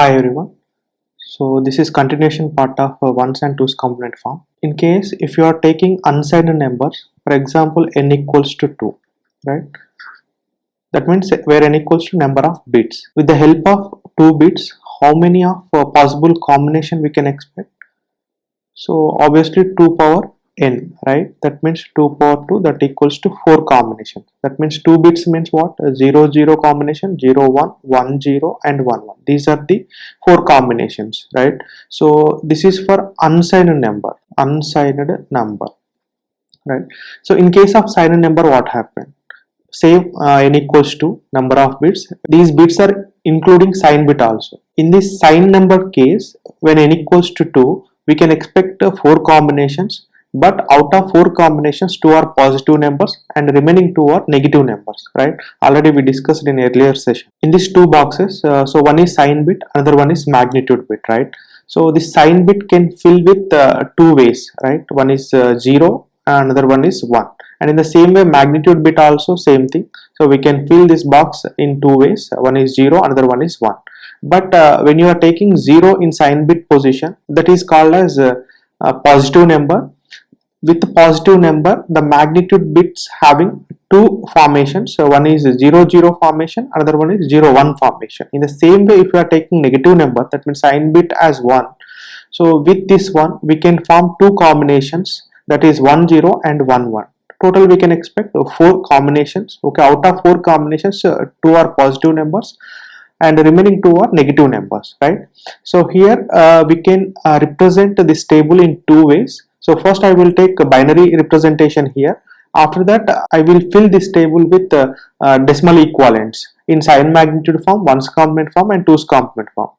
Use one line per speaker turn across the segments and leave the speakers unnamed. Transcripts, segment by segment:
Hi everyone. So this is continuation part of ones and twos complement form. In case if you are taking unsigned numbers, for example n equals to 2, right? That means where n equals to number of bits. With the help of 2 bits, how many of possible combination we can expect? So obviously 2 power n, right? That means 2 power 2, that equals to 4 combinations. That means 2 bits means what? 0 0 combination, 0 1, 1 0 and 1 1. These are the 4 combinations, right? So this is for unsigned number, right? So in case of signed number, what happened? Say n equals to number of bits. These bits are including sign bit also. In this sign number case, when n equals to 2, we can expect 4 combinations, but out of 4 combinations 2 are positive numbers and remaining 2 are negative numbers, right? Already we discussed in earlier session. In these 2 boxes, so one is sign bit, another one is magnitude bit, right? So this sign bit can fill with 2 ways, right? One is 0 and another one is 1, and in the same way magnitude bit also same thing. So we can fill this box in 2 ways. One is 0, another one is 1. But when you are taking 0 in sign bit position, that is called as a positive number. With the positive number, the magnitude bits having 2 formations. So one is 0 0 formation, another one is 0 1 formation. In the same way, if you are taking negative number, that means sign bit as 1. So with this one, we can form 2 combinations, that is 1 0 and 1 1. Total we can expect 4 combinations. Okay, out of 4 combinations, 2 are positive numbers and the remaining 2 are negative numbers, right? So here we can represent this table in 2 ways. So first I will take a binary representation here. After that I will fill this table with decimal equivalents in sign magnitude form, ones complement form and twos complement form.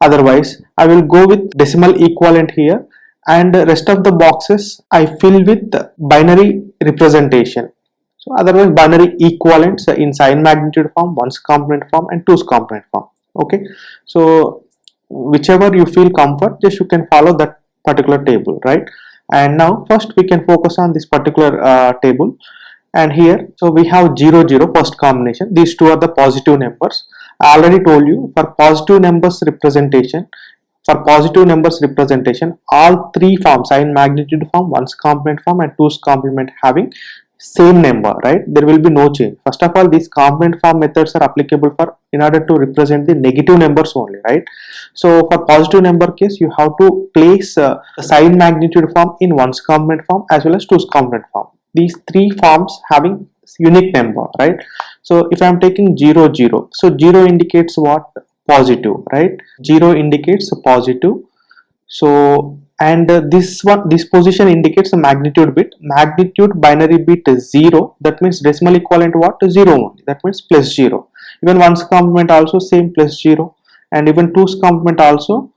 Otherwise I will go with decimal equivalent here, and the rest of the boxes I fill with binary representation. So otherwise binary equivalents in sign magnitude form, ones complement form and twos complement form. Okay, so whichever you feel comfort, just you can follow that particular table, right? And now first we can focus on this particular table. And here, so we have 0 0 first combination. These two are the positive numbers. I already told you, for positive numbers representation, all 3 forms, sign magnitude form, ones complement form and twos complement, having same number, right? There will be no change. First of all, these complement form methods are applicable for in order to represent the negative numbers only, right? So for positive number case, you have to place the sign magnitude form in ones complement form as well as twos complement form. These 3 forms having unique number, right? So if I am taking 0 0, so 0 indicates what? Positive, right? 0 indicates a positive. So and this position indicates a magnitude bit. Magnitude binary bit is 0, that means decimal equivalent what? 0 only, that means plus 0. Even ones complement also same, plus 0, and even twos complement also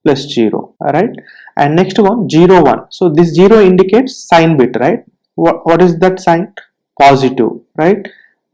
plus 0. Alright, and next one 0 1. So this 0 indicates sign bit, right? What is that sign? Positive, right?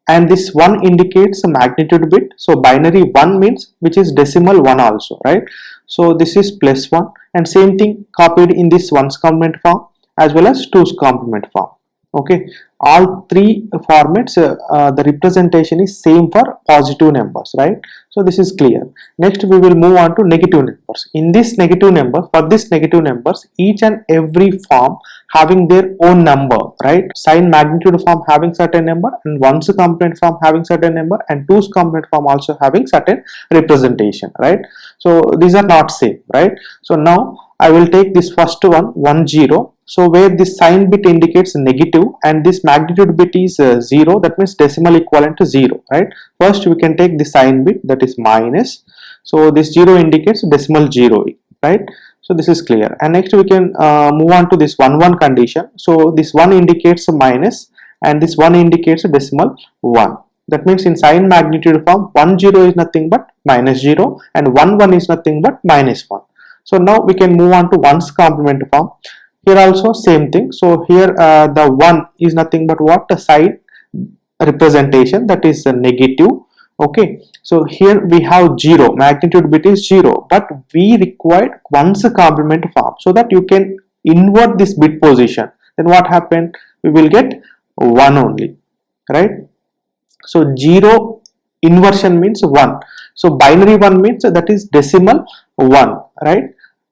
And this 1 indicates a magnitude bit. So binary 1 means which is decimal 1 also, right? So this is plus 1, and same thing copied in this ones complement form as well as twos complement form. Okay, all 3 formats the representation is same for positive numbers, right? So this is clear. Next we will move on to negative numbers. In this negative number, for this negative numbers, each and every form having their own number, right? Sign magnitude form having certain number, and ones complement form having certain number, and twos complement form also having certain representation, right? So these are not same, right? So now I will take this first one 1 0. So where this sign bit indicates negative and this magnitude bit is 0, that means decimal equivalent to 0, right? First we can take the sign bit, that is minus. So this 0 indicates decimal 0, right? So this is clear. And next we can move on to this 1 1 condition. So this 1 indicates a minus and this 1 indicates a decimal 1. That means in sign magnitude form 1 0 is nothing but minus 0 and 1 1 is nothing but minus 1. So now we can move on to ones complement form. Here also same thing. So here the 1 is nothing but what? A sign representation, that is a negative. Okay, so here we have 0, magnitude bit is 0, but we required ones complement form so that you can invert this bit position. Then what happened? We will get 1 only, right? So 0 inversion means 1. So binary 1 means that is decimal 1, right?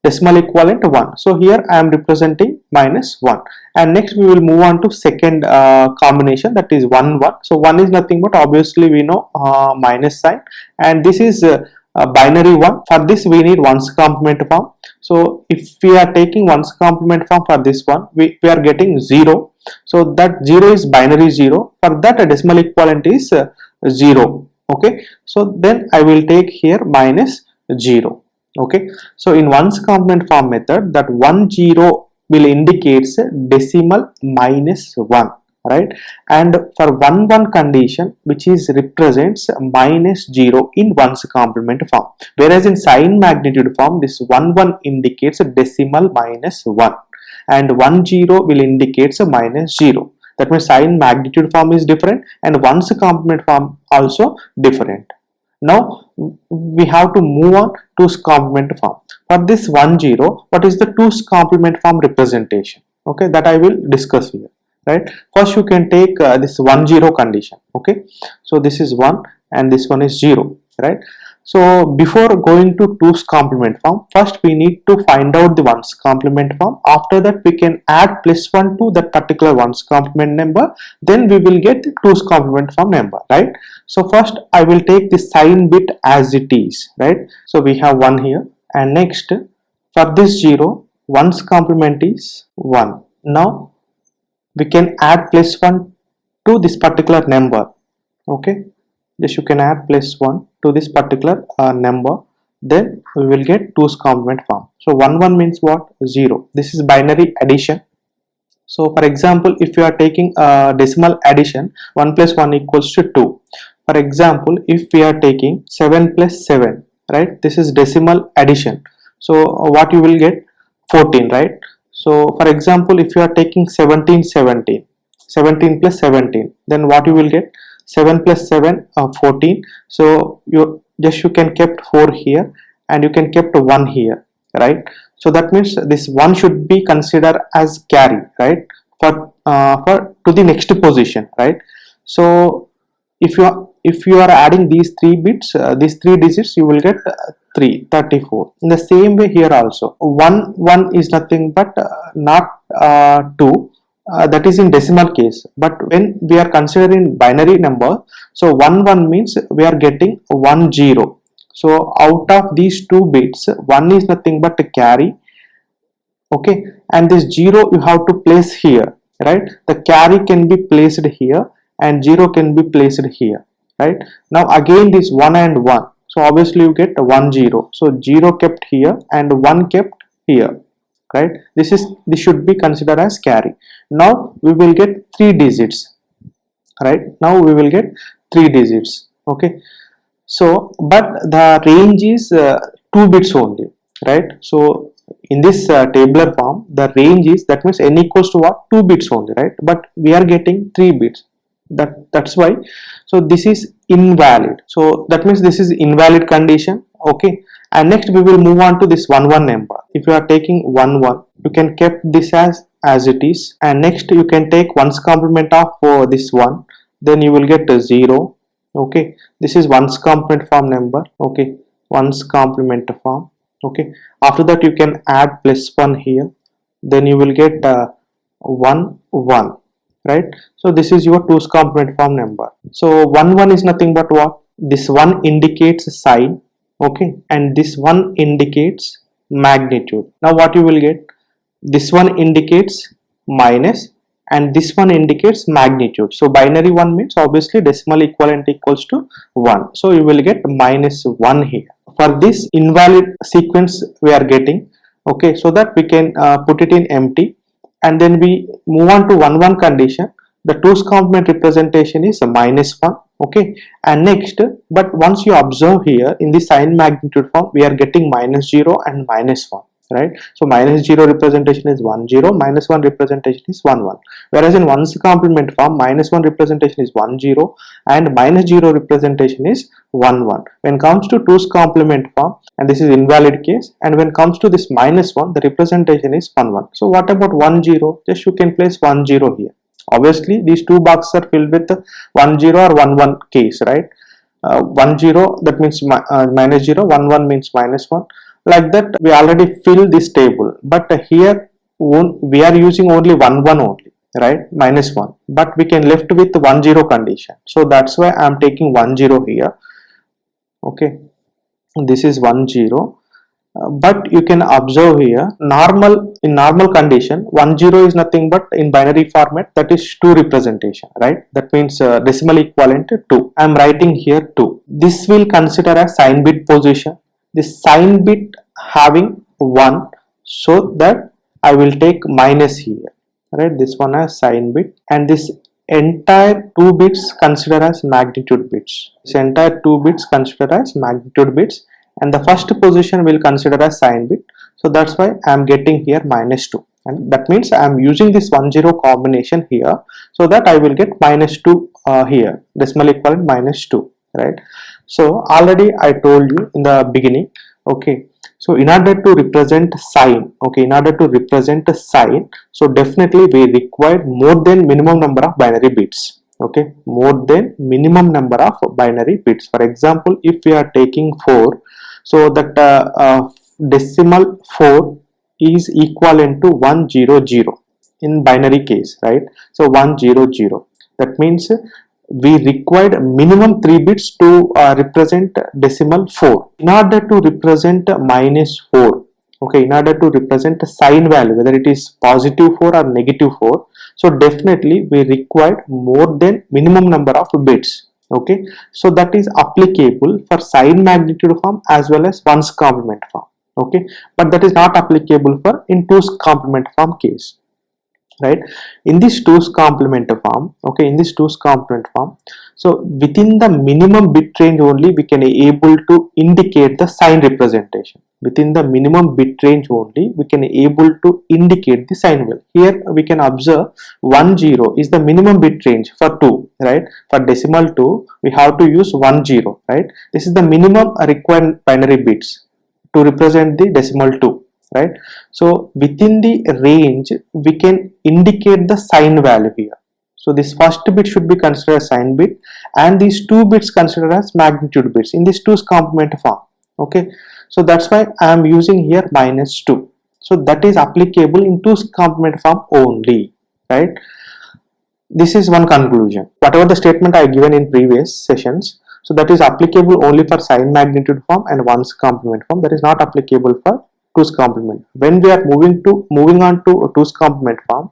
Decimal equivalent 1. So here I am representing minus 1. And next we will move on to second combination, that is 1 1. So 1 is nothing but obviously we know minus sign, and this is binary 1. For this we need 1's complement form. So if we are taking 1's complement form for this one, we are getting 0. So that 0 is binary 0. For that a decimal equivalent is 0. Okay, so then I will take here minus 0. Okay, so in 1's complement form method, that 1 0 will indicates decimal minus 1, right? And for 1 1 condition, which is represents minus 0 in 1's complement form, whereas in sign magnitude form this 1 1 indicates a decimal minus 1 and 1 0 will indicates a minus 0. That means sign magnitude form is different and 1's complement form also different. Now we have to move on to 2's complement form. For this 1 0, what is the 2's complement form representation? Okay, that I will discuss here, right? First you can take this 1 0 condition. Okay, so this is 1 and this one is 0, right? So before going to 2's complement form, first we need to find out the 1's complement form. After that we can add plus 1 to that particular 1's complement number, then we will get the 2's complement form number, right? So first I will take the sign bit as it is, right? So we have 1 here, and next for this 0, 1's complement is 1. Now we can add plus 1 to this particular number. Okay, just you can add plus 1 to this particular number, then we will get 2's complement form. So 1 1 means what? 0. This is binary addition. So for example, if you are taking decimal addition, 1 plus 1 equals to 2. For example, if we are taking 7 plus 7, right, this is decimal addition. So what you will get? 14, right? So for example, if you are taking 17 17, 17 plus 17, then what you will get? 7 plus 7 14. So you can kept 4 here and you can kept 1 here, right? So that means this 1 should be considered as carry, right, for to the next position, right? So if you are adding these 3 bits, these 3 digits, you will get 34. In the same way here also 1 1 is nothing but not 2. That is in decimal case, but when we are considering binary number, so 1 1 means we are getting 1 0. So out of these 2 bits, 1 is nothing but a carry. Okay, and this 0 you have to place here, right? The carry can be placed here and 0 can be placed here, right? Now again this 1 and 1, so obviously you get 1 0. So 0 kept here and 1 kept here, right? This should be considered as carry. Now we will get 3 digits, right? Now we will get 3 digits. Okay, so but the range is 2 bits only, right? So in this tabular form, the range is, that means n equals to what? 2 bits only, right? But we are getting 3 bits. That's why. So this is invalid. So that means this is invalid condition. Okay, and next we will move on to this 1 1 number. If you are taking 1 1, you can keep this as it is, and next you can take 1's complement of this 1, then you will get 0. Okay, this is 1's complement form number. Okay, 1's complement form. Okay, after that you can add plus 1 here, then you will get 1 1, right? So this is your 2's complement form number. So 1 1 is nothing but what? This 1 indicates sign, okay, and this 1 indicates magnitude. Now what you will get? This one indicates minus and this one indicates magnitude. So binary 1 means obviously decimal equivalent equals to 1. So you will get minus 1 here. For this invalid sequence we are getting, okay, so that we can put it in empty, and then we move on to 1 1 condition. The 2's complement representation is a minus 1. Okay, and next, but once you observe here in the sign magnitude form, we are getting minus 0 and minus 1, right? So minus 0 representation is 1 0, minus 1 representation is 1 1, whereas in 1's complement form, minus 1 representation is 1 0 and minus 0 representation is 1 1. When comes to 2's complement form, and this is invalid case, and when comes to this minus 1, the representation is 1 1. So what about 1 0? Just you can place 1 0 here. Obviously these two boxes are filled with 1 0 or 1 1 case, right? 1 0, that means minus 0, 1 1 means minus 1. Like that, we already fill this table, but here we are using only 1 1 only, right? Minus 1, but we can left with 1 0 condition. So that's why I am taking 1 0 here. Okay, this is 1 0. But you can observe here, in normal condition 1 0 is nothing but in binary format, that is 2 representation, right? That means decimal equivalent to 2. I am writing here 2. This will consider as sign bit position. This sign bit having 1, so that I will take minus here, right? This one as sign bit, and this entire 2 bits consider as magnitude bits. This entire 2 bits consider as magnitude bits, and the first position will consider as sign bit. So that's why I am getting here minus 2, and that means I am using this 1 0 combination here, so that I will get minus 2 here, decimal equivalent minus 2, right? So already I told you in the beginning. Okay, so in order to represent sign, okay, in order to represent a sign, so definitely we require more than minimum number of binary bits. Okay, more than minimum number of binary bits. For example, if we are taking 4, so that decimal 4 is equivalent to 100 in binary case, right? So 100, that means we required minimum 3 bits to represent decimal 4. In order to represent minus 4, okay, in order to represent a sign value, whether it is positive 4 or negative 4, so definitely we required more than minimum number of bits. Okay, so that is applicable for sign magnitude form as well as 1's complement form. Okay, but that is not applicable for in 2's complement form case, right? In this 2's complement form, okay, in this 2's complement form, so within the minimum bit range only we can able to indicate the sign representation. Within the minimum bit range only we can able to indicate the sign value. Here we can observe 1 0 is the minimum bit range for 2, right? For decimal 2 we have to use 1 0, right? This is the minimum required binary bits to represent the decimal 2, right? So within the range we can indicate the sign value here. So this first bit should be considered as sign bit, and these 2 bits considered as magnitude bits in this 2's complement form. Okay, so that's why I am using here minus 2. So that is applicable in 2's complement form only, right? This is one conclusion. Whatever the statement I given in previous sessions, so that is applicable only for sign magnitude form and 1's complement form. That is not applicable for 2's complement. When we are moving on to 2's complement form,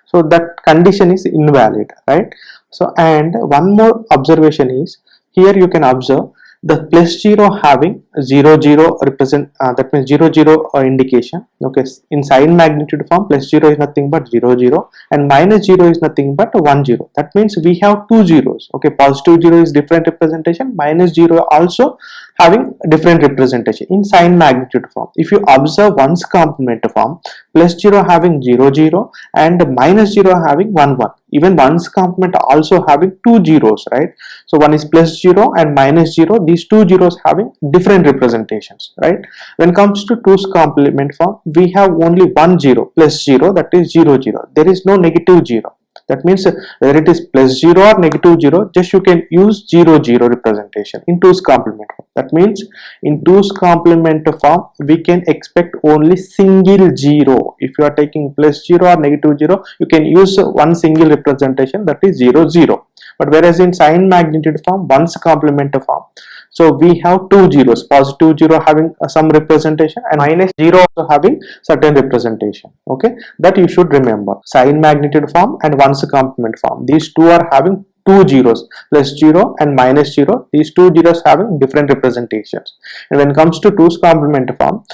so that condition is invalid, right? So, and one more observation is, here you can observe the plus 0 having 0 0 represent, that means 0 0 indication. Okay, in sign magnitude form plus 0 is nothing but 0 0, and minus 0 is nothing but 1 0. That means we have two zeros. Okay, positive 0 is different representation, minus 0 also having different representation in sign magnitude form. If you observe 1's complement form, plus 0 having 0 0 and minus 0 having 1 1. Even 1's complement also having two zeros, right? So one is plus 0 and minus 0. These two zeros having different representations, right? When it comes to 2's complement form, we have only 1 0 plus 0, that is 0 0. There is no negative 0. That means whether it is plus 0 or negative 0, just you can use 0 0 representation in 2's complement form. That means in 2's complement form we can expect only single 0. If you are taking plus 0 or negative 0, you can use one single representation, that is 0 0. But whereas in sign magnitude form, 1's complement form, so we have two zeros, positive 0 having some representation and minus 0 also having certain representation. Okay, that you should remember. Sign magnitude form and 1's complement form, these two are having two zeros, plus 0 and minus 0. These two zeros having different representations. And when it comes to 2's complement form,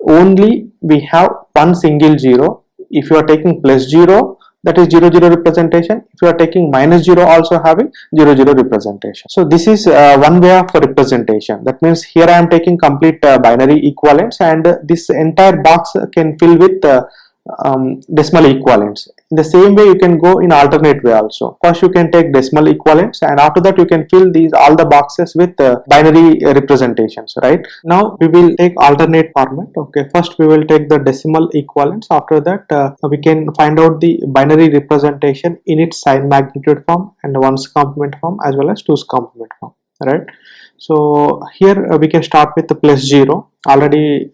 only we have one single 0. If you are taking plus 0, that is 0 0 representation. If you are taking minus 0, also having 0 0 representation. So this is one way of representation. That means here I am taking complete binary equivalents, and this entire box can fill with decimal equivalents. In the same way you can go in alternate way also. First you can take decimal equivalents, and after that you can fill these all the boxes with binary representations, right? Now we will take alternate format. Okay, first we will take the decimal equivalents. After that we can find out the binary representation in its sign magnitude form and 1's complement form as well as 2's complement form. right? So here we can start with the plus 0. Already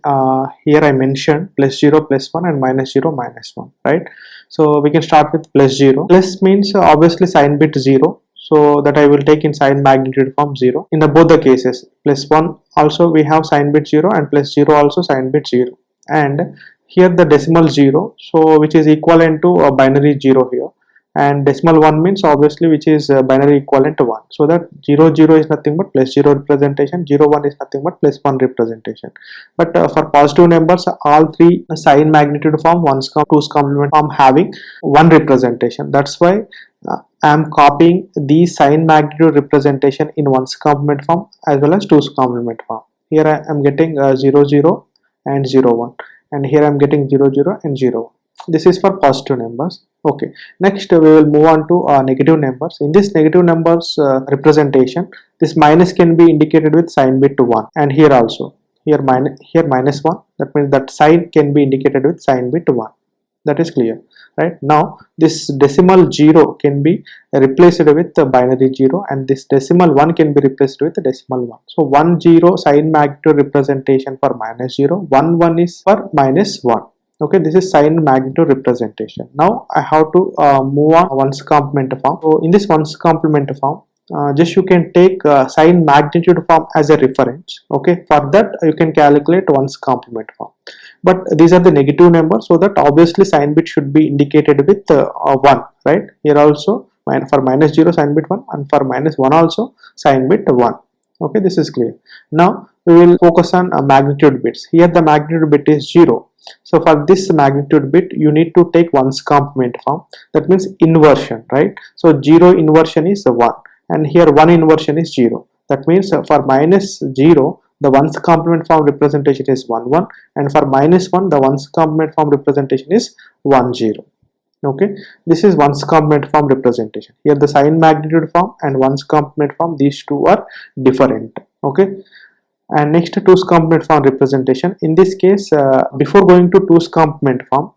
here I mentioned plus 0 plus 1 and minus 0 minus 1, right? So we can start with plus 0. Plus means obviously sign bit 0, so that I will take in sign magnitude form 0 in the both the cases. Plus 1 also we have sign bit 0 and plus 0 also sign bit 0, and here the decimal 0, so which is equivalent to a binary 0 here, and decimal 1 means obviously which is binary equivalent to 1, so that 0 0 is nothing but plus 0 representation, 0 1 is nothing but plus 1 representation. But for positive numbers, all three sign magnitude form, ones two's complement form having one representation. That's why I am copying the sign magnitude representation in ones complement form as well as two's complement form. Here I am getting 0 0 and 0 1, and here I am getting 0 0 and 0 1. This is for positive numbers. Okay, next we will move on to negative numbers. In this negative numbers representation, this minus can be indicated with sign bit 1, and here also, here minus 1, that means that sign can be indicated with sign bit 1. That is clear, right? Now this decimal 0 can be replaced with the binary 0, and this decimal 1 can be replaced with the decimal 1. So 1 0 sign magnitude representation for minus 0, 1 1 is for minus 1. Okay, this is sign magnitude representation. Now I have to move on ones complement form. So in this ones complement form, just you can take sign magnitude form as a reference. Okay, for that you can calculate ones complement form. But these are the negative numbers, so that obviously sign bit should be indicated with 1, right? Here also for minus 0 sign bit 1, and for minus 1 also sign bit 1. Okay, this is clear. Now we will focus on magnitude bits. Here the magnitude bit is 0. So for this magnitude bit, you need to take ones complement form. That means inversion, right? So 0 inversion is 1, and here 1 inversion is 0. That means for minus 0, the ones complement form representation is 1 1, and for minus 1, the ones complement form representation is 1 0. Okay, this is ones complement form representation. Here the sign magnitude form and ones complement form, these two are different. Okay, and next, two's complement form representation. In this case, before going to two's complement form,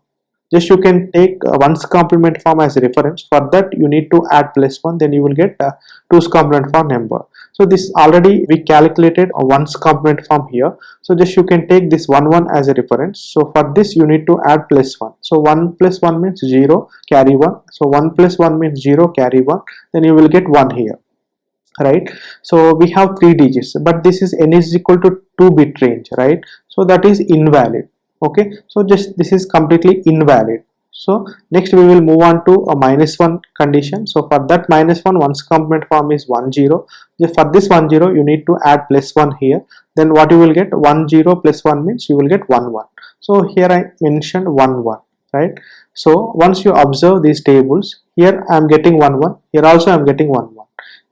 just you can take one's complement form as a reference. For that you need to add plus 1, then you will get two's complement form number. So this already we calculated a one's complement form here, so just you can take this 1 1 as a reference. So for this you need to add plus 1. So 1 plus 1 means 0, carry 1. So 1 plus 1 means 0, carry 1, then you will get 1 here, right? So we have 3 digits, but this is n is equal to 2 bit range, right? So that is invalid. Okay, so just this is completely invalid. So next we will move on to a minus 1 condition. So for that minus 1, one's complement form is 1 0. For this 1 0, you need to add plus 1 here. Then what you will get, 1 0 plus 1 means you will get 1 1. So here I mentioned 1 1, right? So once you observe these tables, here I am getting 1 1, here also I am getting 1 1.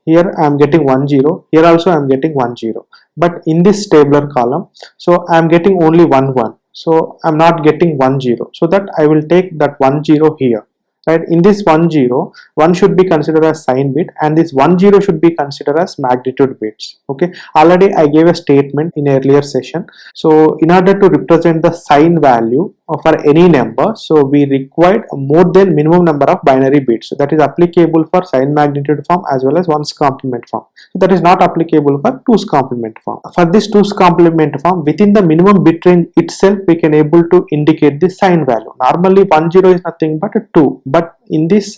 Here I am getting 1 0, here also I am getting 1 0, but in this tabular column, so I am getting only 1 1, so I am not getting 1 0, so that I will take that 1 0 here, right? In this 1 0, 1 should be considered as sign bit, and this 1 0 should be considered as magnitude bits. Okay, already I gave a statement in earlier session. So in order to represent the sign value for any number, so we required more than minimum number of binary bits. So that is applicable for sign magnitude form as well as one's complement form. So that is not applicable for two's complement form. For this two's complement form, within the minimum bit range itself, we can able to indicate the sign value. Normally 1 0 is nothing but a 2, but in this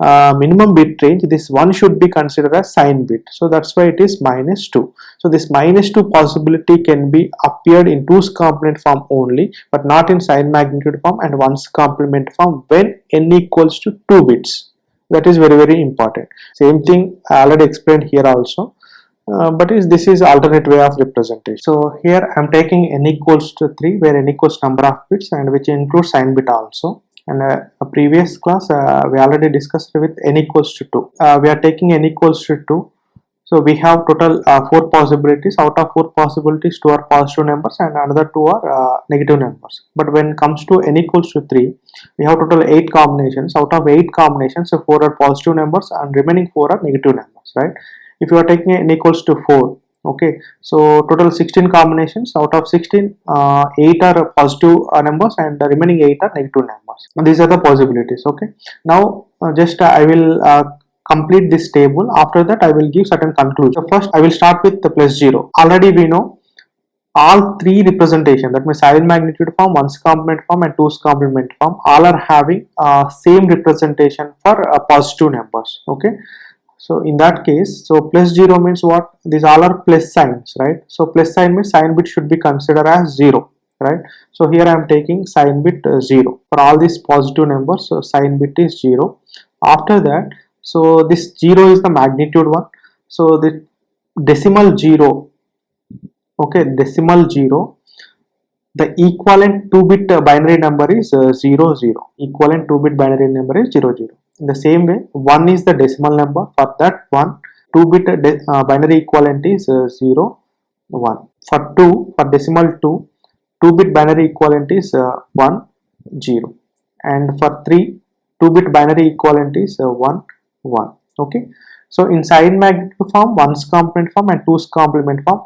minimum bit range, this 1 should be considered as sign bit, so that's why it is minus 2. So this minus 2 possibility can be appeared in two's complement form only, but not in sign magnitude form and one's complement form when n equals to 2 bits. That is very important. Same thing I already explained here also, but this is alternate way of representation. So here I am taking n equals to 3, where n equals number of bits, and which includes sign bit also. And a previous class we already discussed with n equals to 2. We are taking n equals to 2. So we have total 4 possibilities. Out of 4 possibilities, 2 are positive numbers and another 2 are negative numbers. But when it comes to n equals to 3, we have total 8 combinations. Out of 8 combinations, so 4 are positive numbers and remaining 4 are negative numbers, right? If you are taking n equals to 4, okay, so total 16 combinations. Out of 16, 8 are positive numbers and the remaining 8 are negative numbers. And these are the possibilities. Okay, now just I will complete this table. After that, I will give certain conclusion. So first, I will start with the plus 0. Already we know all three representation, that means sign magnitude form, ones complement form and twos complement form, all are having same representation for positive numbers. Okay, so in that case, so plus 0 means what? These all are plus signs, right? So plus sign means sign bit should be considered as 0, right? So here I am taking sign bit 0 for all these positive numbers. So sign bit is 0. After that, so this 0 is the magnitude one. So the decimal 0, okay, decimal 0, the equivalent 2-bit binary number is 0 0. Equivalent 2-bit binary number is 0 0. In the same way, 1 is the decimal number. For that one, 2-bit binary equivalent is 0 1. For 2, for decimal 2, 2-bit binary equivalent is 1 0. And for 3, 2-bit binary equivalent is 1 1. Okay. So in sign magnitude form, ones complement form and twos complement form,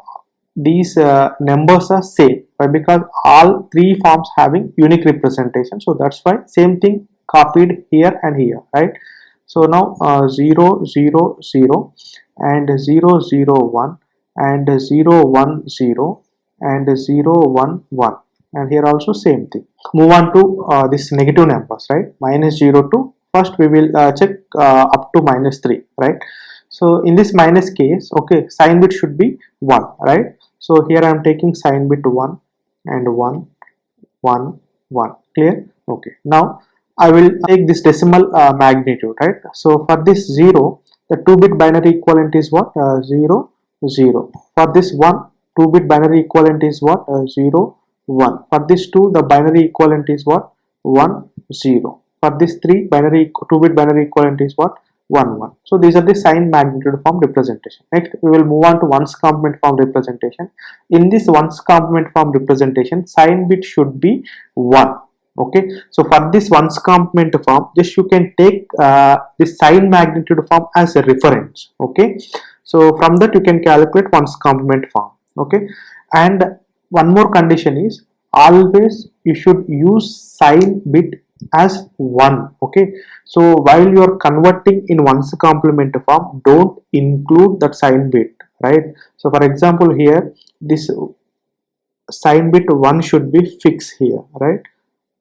these numbers are same, right? Because all three forms having unique representation, so that's why same thing copied here and here, right? So now 0 0 0 and 0 0 1 and 0 1 0 and 0 1 1, and here also same thing. Move on to this negative numbers, right? Minus 0 to, first we will check up to minus 3, right? So in this minus case, okay, sign bit should be 1, right? So here I am taking sign bit 1 and 1 1 1. Clear? Okay. Now I will take this decimal magnitude, right? So for this 0, the 2-bit binary equivalent is what? 0 0. For this 1, 2-bit binary equivalent is what? 0 1. For this 2, the binary equivalent is what? 1 0. For this 3, binary 2-bit binary equivalent is what? 1 1. So these are the sign magnitude form representation. Next, we will move on to ones complement form representation. In this ones complement form representation, sign bit should be 1. Okay, so for this ones complement form, just you can take this sign magnitude form as a reference. Okay, so from that you can calculate ones complement form. Okay, and one more condition is always you should use sign bit as 1. Okay, so while you are converting in ones complement form, don't include that sign bit, right? So for example, here this sign bit 1 should be fixed here, right?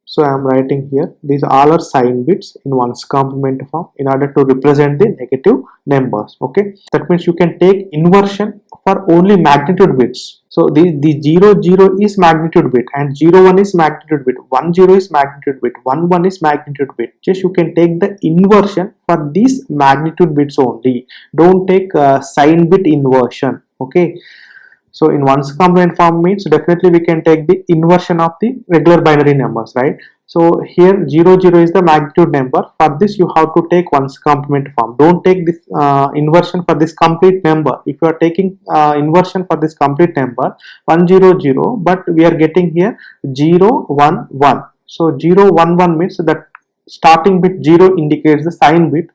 So I am writing here, these all are sign bits in ones complement form in order to represent the negative numbers. Okay, that means you can take inversion for only magnitude bits. So the 0 0 is magnitude bit and 0 1 is magnitude bit, 1 0 is magnitude bit, 1 1 is magnitude bit. Just you can take the inversion for these magnitude bits only. Don't take sign bit inversion. Okay. So in ones complement form means definitely we can take the inversion of the regular binary numbers, right? So here 0 0 is the magnitude number. For this you have to take ones complement form. Don't take this inversion for this complete number. If you are taking inversion for this complete number 1 0 0, but we are getting here 0 1 1. So 0 1 1 means that starting bit 0 indicates the sign bit.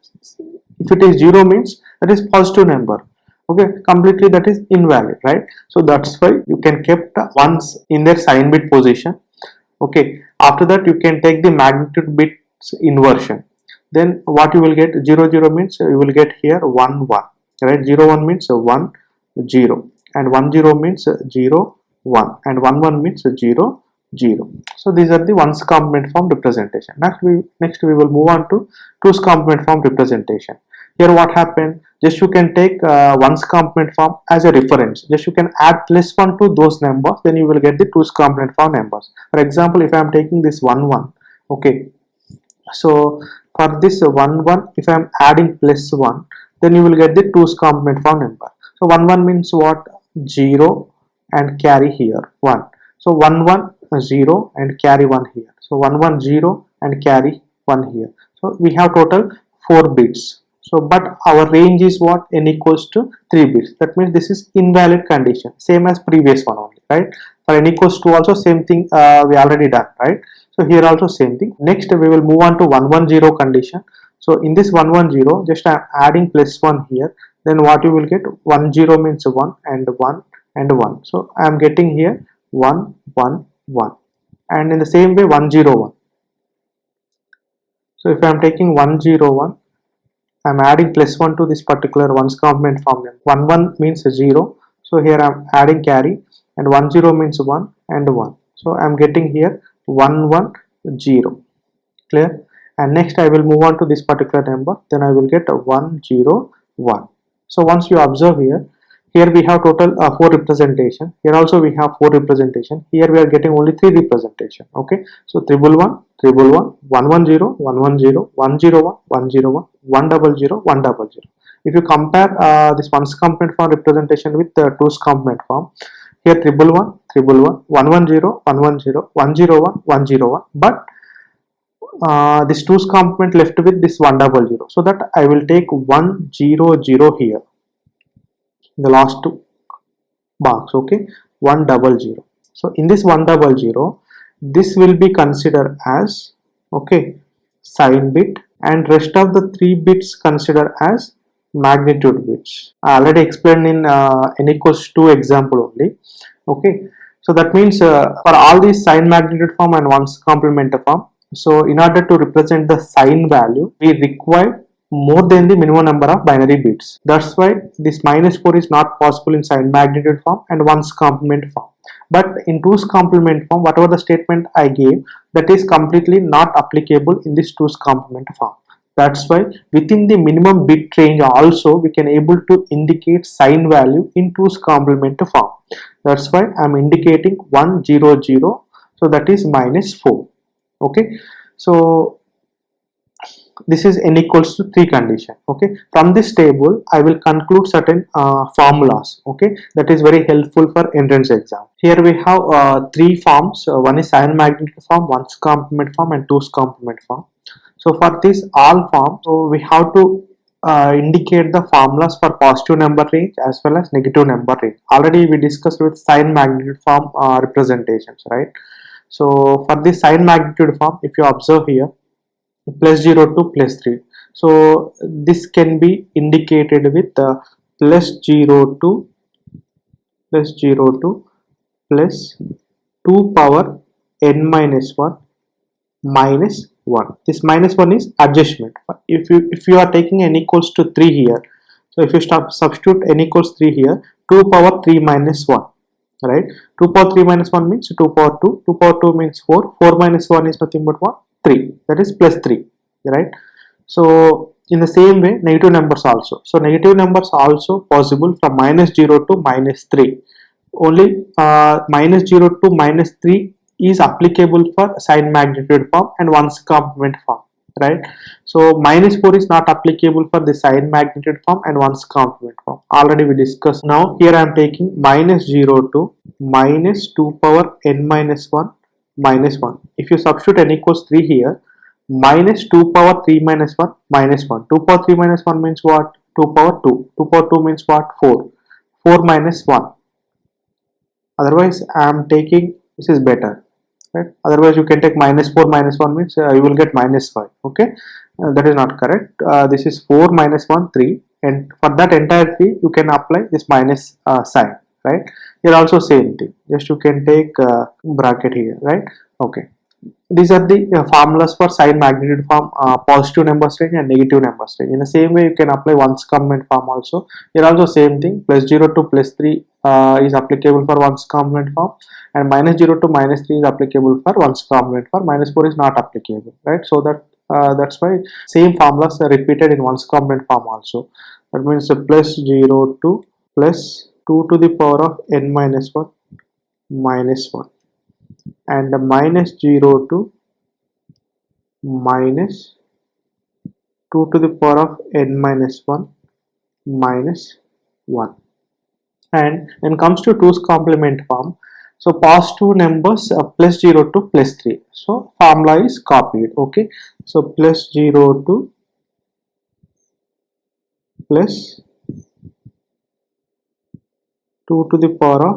If it is 0 means that is positive number. Okay, completely that is invalid, right? So that's why you can keep ones in their sign bit position. Okay, after that you can take the magnitude bits inversion. Then what you will get, 0 0 means you will get here 1 1, right? 0 1 means 1 0 and 1 0 means 0 1 and 1 1 means 0 0. So these are the ones complement form representation. Next we will move on to twos complement form representation. Here what happened, just you can take ones complement form as a reference. Just you can add plus 1 to those numbers, then you will get the twos complement form numbers. For example, if I am taking this 1 1, okay, so for this 1 1, if I am adding plus 1, then you will get the twos complement form number. So 1 1 means what? 0 and carry here 1. So 1 1 0 and carry 1 here. So 1 1 0 and carry 1 here. So we have total 4 bits. So but our range is what? N equals to 3 bits. That means this is invalid condition, same as previous one only, right? For n equals to also same thing we already done, right? So here also same thing. Next we will move on to 1 1 0 condition. So in this 1 1 0, just I am adding plus 1 here. Then what you will get? 1 0 means 1 and 1 and 1. So I am getting here 1 1 1, and in the same way 1 0 1. So if I am taking 1 0 1, I'm adding plus 1 to this particular ones complement form. 1 1 means 0, so here I'm adding carry, and 1 0 means 1 and 1. So I'm getting here 1 1 0. Clear? And next I will move on to this particular number, then I will get a 1 0 1. So once you observe here we have total 4 representation, here also we have 4 representation, here we are getting only 3 representation. Okay, so 111 111 110 110 101 101 100 100. If you compare this ones complement form representation with the twos complement form, here 111 111 110 110 101 101, but this twos complement left with this 100, so that I will take 100 here in the last two box. Okay, 100. So in this 100, this will be considered as, okay, sign bit, and rest of the 3 bits considered as magnitude bits. I already explained in n equals 2 example only. Okay, so that means for all these sign magnitude form and ones complement form, so in order to represent the sign value, we require more than the minimum number of binary bits. That's why this -4 is not possible in sign magnitude form and ones complement form. But in twos complement form, whatever the statement I gave, that is completely not applicable in this twos complement form. That's why within the minimum bit range also we can able to indicate sign value in twos complement form. That's why I'm indicating 100, so that is -4. Okay, so this is n equals to 3 condition. Okay, from this table I will conclude certain formulas. Okay, that is very helpful for entrance exam. Here we have 3 forms. One is sign magnitude form, ones complement form, and twos complement form. So for this all forms, so we have to indicate the formulas for positive number range as well as negative number range. Already we discussed with sign magnitude form representations, right? So for this sign magnitude form, if you observe here, +0 to +3, so this can be indicated with +0 to +2 power n minus 1 minus 1. This -1 is adjustment. If you are taking n equals to 3 here, so if you substitute n equals 3 here, 2 power 3 minus 1, right? 2 power 3 minus 1 means 2 power 2, 2 power 2 means 4, 4 minus 1 is nothing but what? 3, that is +3, right? So in the same way, negative numbers also. So negative numbers also possible from -0 to -3. Only -0 to -3 is applicable for sign magnitude form and ones complement form, right? So -4 is not applicable for the sign magnitude form and ones complement form. Already we discussed. Now here I am taking -0 to -2 power n minus 1 minus 1. If you substitute n equals 3 here, -2 power 3 minus 1 minus 1. 2 power 3 minus 1 means what? 2 power 2. 2 power 2 means what? 4. 4 minus 1. Otherwise I am taking, this is better, right? Otherwise you can take -4 minus 1 means you will get -5. Okay, that is not correct. This is 4 minus 1 3, and for that entire 3 you can apply this minus sign, right? Here also same thing, just you can take bracket here, right? Okay, these are the formulas for sign magnitude form, positive number range and negative number range. In the same way you can apply ones complement form also. Here also same thing, +0 to +3 is applicable for ones complement form, and -0 to -3 is applicable for ones complement form. -4 is not applicable, right? So that's why same formulas are repeated in ones complement form also. That means +0 to +2 to the power of n minus 1 minus 1, and -0 to -2 to the power of n minus 1 minus 1. And when it comes to twos complement form, so positive numbers +0 to +3, so formula is copied. Okay, so +0 to +2 to the power of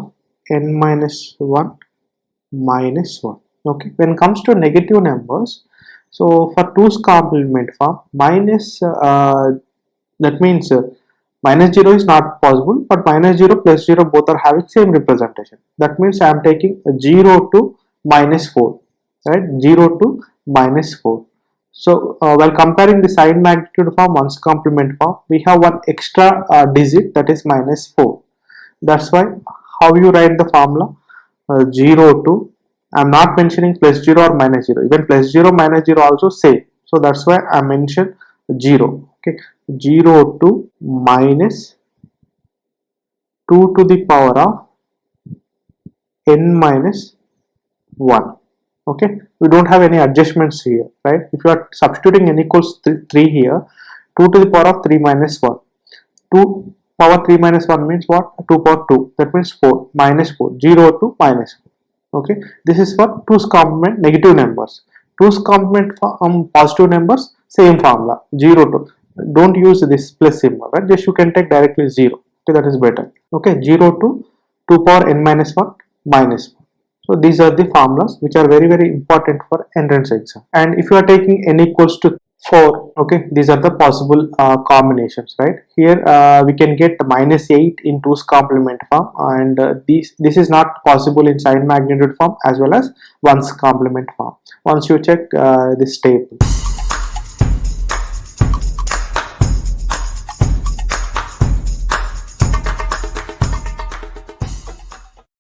n minus 1 minus 1. Okay, when it comes to negative numbers, so for twos complement form, that means -0 is not possible, but -0 +0 both are having same representation. That means I am taking 0 to -4, right? 0 to -4. So while comparing the sign magnitude form, 1's complement form, we have one extra digit, that is minus 4. That's why how you write the formula, 0 to, I'm not mentioning plus 0 or minus 0, even plus 0 minus 0 also same. So that's why I mentioned 0. Okay, 0 to minus 2 to the power of n minus 1. Okay, we don't have any adjustments here, right? If you are substituting n equals 3 here, 2 to the power of 3 minus 1, 2 power 3 minus 1 means what? 2 power 2, that means 4, minus 4, 0 to minus 4. Okay, this is for 2's complement negative numbers. 2's complement positive numbers, same formula, 0 to, don't use this plus symbol, right? Just you can take directly 0. Okay, that is better. Okay, 0 to 2 power n minus 1 minus 1. So these are the formulas which are very important for entrance exam. And if you are taking n equals to 4, okay, these are the possible combinations, right? Here we can get minus 8 in 2's complement form, and this is not possible in sign magnitude form as well as 1's complement form once you check this table.